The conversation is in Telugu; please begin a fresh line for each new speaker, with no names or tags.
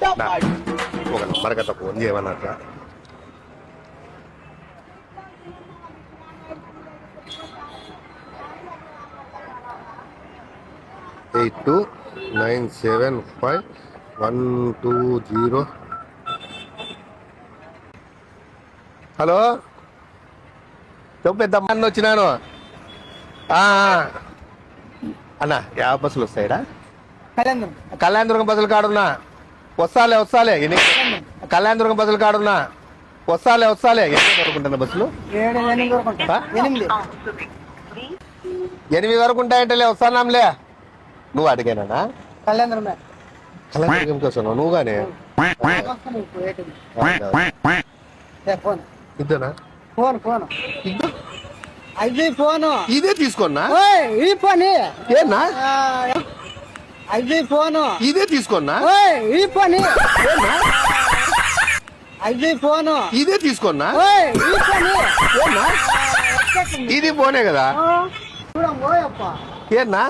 ఒక నంబర్ కదా ఫోన్ చేయమన్నట్రా. 82975120. హలో చెప్పు, పెద్దమ్మ అన్న వచ్చినాను అన్న. యా బస్సులు వస్తాయిడా? కళ్యాణదుర్గం బస్సులు కాడున్నా. వస్తాలే కళ్యాణదుర్గం బస్సులు కాడున్నా. వస్తాలే ఎన్ని వరకుంటున్నా బస్సులు? 8 వరకు ఉంటాయంటలే, వస్తానాంలే. నువ్వు అడిగానా? కళ్యాణదుర్గంకి వస్తాను నువ్వు గానే. ఇద్దనా ఇదే తీసుకోన్నా? ఏనా ఇదే తీసుకోన్నా? ఇదే తీసుకోన్నా? ఇది ఫోనే కదా. ఏనా